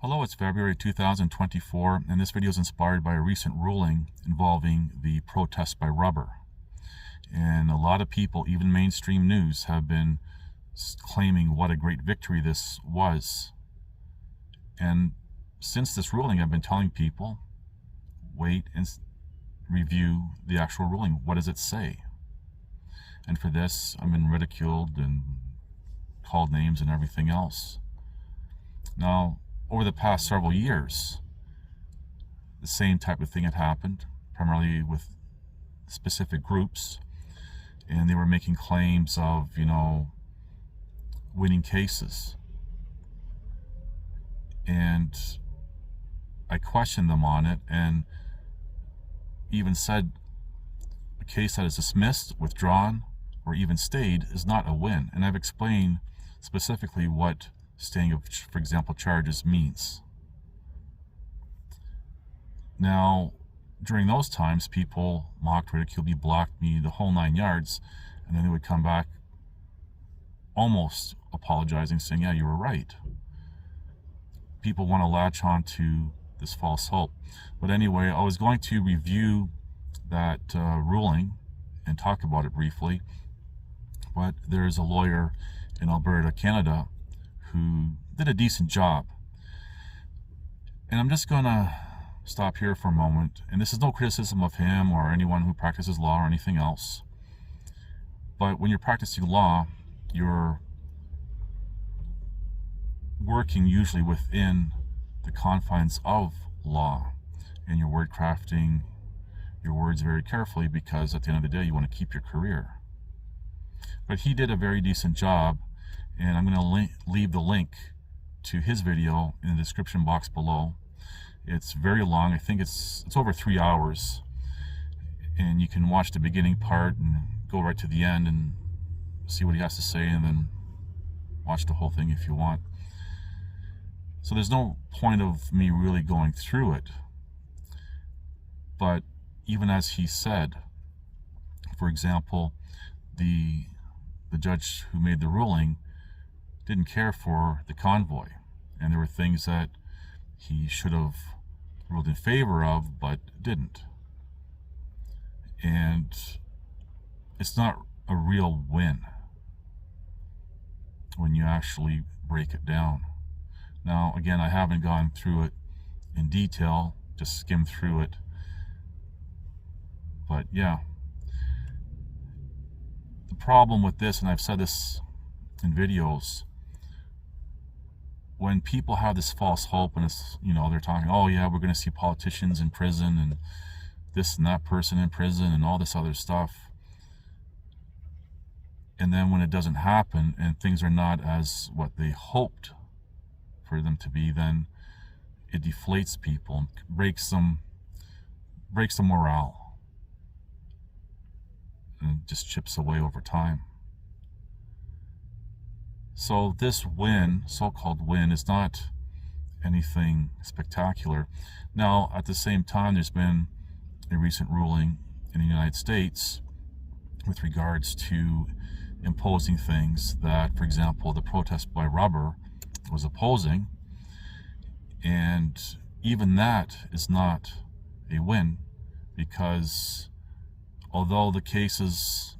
Hello, it's February 2024, and this video is inspired by a recent ruling involving the protest by rubber. And a lot of people, even mainstream news, have been claiming what a great victory this was. And since this ruling, I've been telling people, wait and review the actual ruling. What does it say? And for this, I've been ridiculed and called names and everything else. Now, over the past several years, the same type of thing had happened, primarily with specific groups, and they were making claims of, winning cases. And I questioned them on it and even said a case that is dismissed, withdrawn, or even stayed is not a win. And I've explained specifically what staying of, for example, charges means. Now, during those times, people mocked, ridiculed me, blocked me, the whole 9 yards, and then they would come back almost apologizing, saying, yeah, you were right. People want to latch on to this false hope. But anyway, I was going to review that ruling and talk about it briefly, but there's a lawyer in Alberta, Canada, who did a decent job. And I'm just going to stop here for a moment. And this is no criticism of him or anyone who practices law or anything else. But when you're practicing law, you're working usually within the confines of law. And you're word crafting your words very carefully, because at the end of the day, you want to keep your career. But he did a very decent job. And I'm going to leave the link to his video in the description box below. It's very long. I think it's over 3 hours. And you can watch the beginning part and go right to the end and see what he has to say, and then watch the whole thing if you want. So there's no point of me really going through it. But even as he said, for example, the judge who made the ruling didn't care for the convoy, and there were things that he should have ruled in favor of but didn't. And it's not a real win when you actually break it down. Now, again, I haven't gone through it in detail, just skimmed through it. But yeah, the problem with this, and I've said this in videos, when people have this false hope and it's, they're talking, oh yeah, we're going to see politicians in prison and this and that person in prison and all this other stuff. And then when it doesn't happen and things are not as what they hoped for them to be, then it deflates people and breaks the morale, and just chips away over time. So this win, so-called win, is not anything spectacular. Now, at the same time, there's been a recent ruling in the United States with regards to imposing things that, for example, the protest by rubber was opposing. And even that is not a win, because although the cases,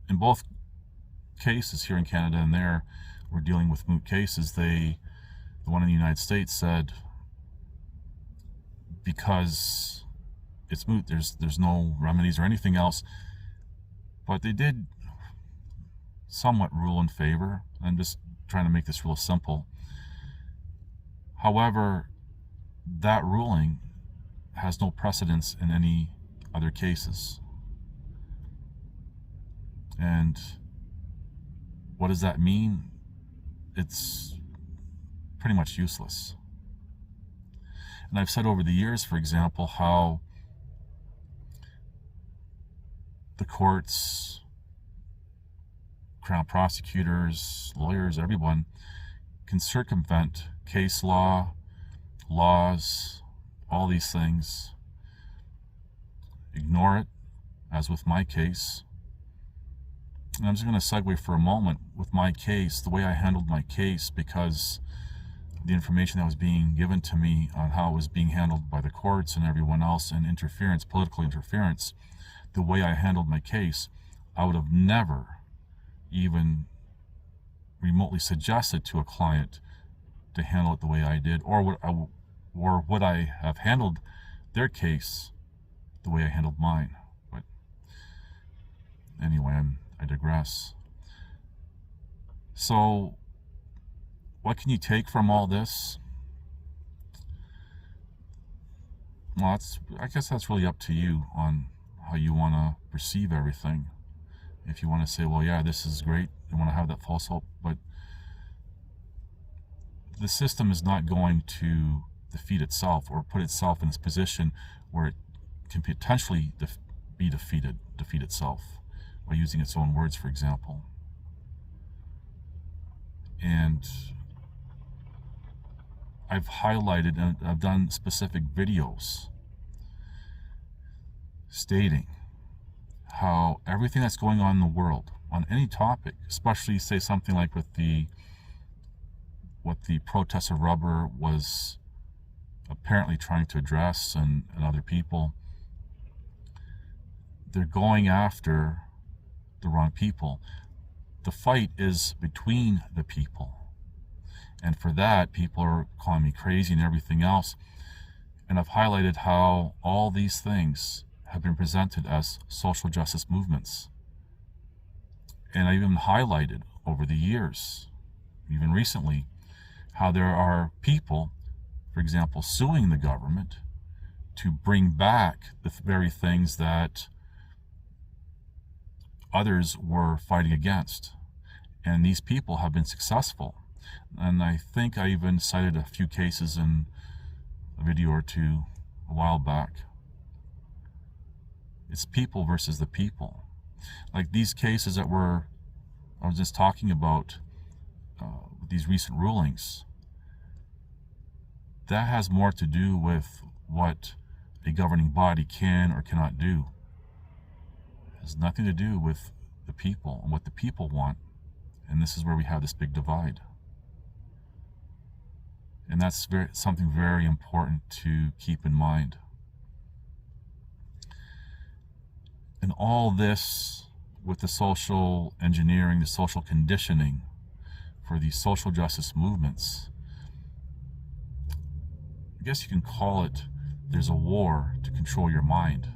in both cases here in Canada and there, we're dealing with moot cases, the one in the United States said, because it's moot, there's no remedies or anything else. But they did somewhat rule in favor. I'm just trying to make this real simple. However, that ruling has no precedence in any other cases. And what does that mean? It's pretty much useless. And I've said over the years, for example, how the courts, Crown prosecutors, lawyers, everyone can circumvent case law, laws, all these things ignore it, as with my case. And I'm just going to segue for a moment with my case, the way I handled my case, because the information that was being given to me on how it was being handled by the courts and everyone else, and interference, political interference, the way I handled my case, I would have never even remotely suggested to a client to handle it the way I did, or would I have handled their case the way I handled mine. But anyway, I digress. So what can you take from all this? Well, I guess that's really up to you on how you want to perceive everything. If you want to say, well, yeah, this is great, you want to have that false hope, but the system is not going to defeat itself or put itself in this position where it can potentially defeat itself by using its own words, for example. And I've highlighted and I've done specific videos stating how everything that's going on in the world on any topic, especially say something like with what the protest of rubber was apparently trying to address, and other people, they're going after the wrong people. The fight is between the people. And for that, people are calling me crazy and everything else. And I've highlighted how all these things have been presented as social justice movements. And I even highlighted over the years, even recently, how there are people, for example, suing the government to bring back the very things that others were fighting against. And these people have been successful. And I think I even cited a few cases in a video or two a while back. It's people versus the people. Like these cases that I was just talking about, these recent rulings, that has more to do with what a governing body can or cannot do. It has nothing to do with the people and what the people want. And this is where we have this big divide. And that's something very important to keep in mind. And all this with the social engineering, the social conditioning for these social justice movements, I guess you can call it, there's a war to control your mind.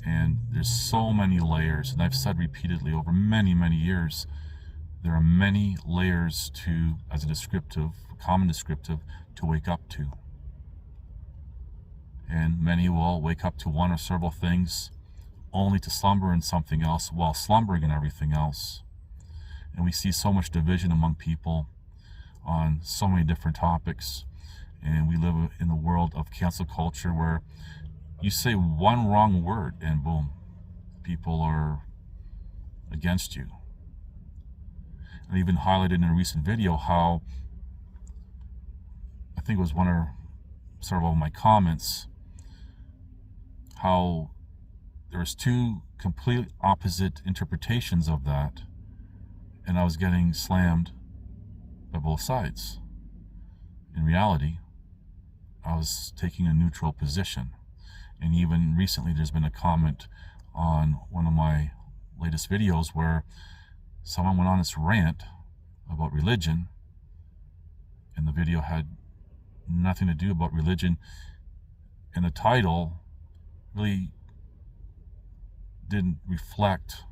And there's so many layers, and I've said repeatedly over many, many years, there are many layers to, as a descriptive, a common descriptive, to wake up to. And many will wake up to one or several things, only to slumber in something else while slumbering in everything else. And we see so much division among people on so many different topics. And we live in the world of cancel culture where you say one wrong word and boom, people are against you. I even highlighted in a recent video how, I think it was one or several of my comments, how there's two complete opposite interpretations of that, and I was getting slammed by both sides. In reality, I was taking a neutral position. And even recently there's been a comment on one of my latest videos where someone went on this rant about religion, and the video had nothing to do about religion, and the title really didn't reflect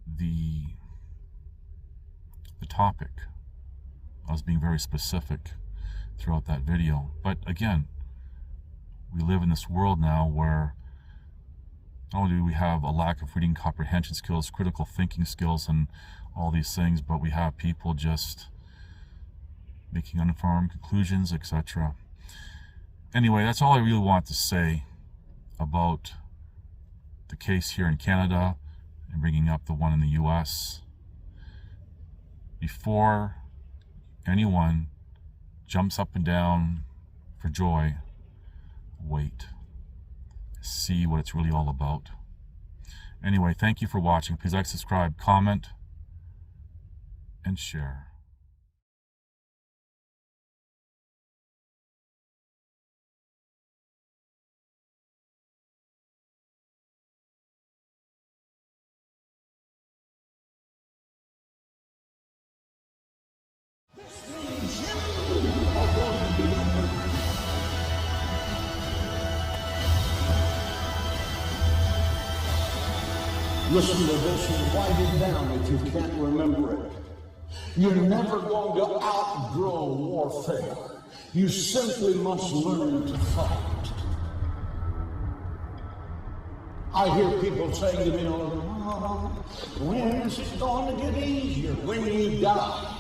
the topic. I was being very specific throughout that video. But again, we live in this world now where not only do we have a lack of reading comprehension skills, critical thinking skills, and all these things, but we have people just making uninformed conclusions, etc. Anyway, that's all I really want to say about the case here in Canada and bringing up the one in the US. Before anyone jumps up and down for joy, wait. see what it's really all about. Anyway, thank you for watching. Please like, subscribe, comment, and share. Listen to this and write it down if you can't remember it. You're never going to outgrow warfare. You simply must learn to fight. I hear people saying to me, oh, when is it going to get easier? When you die.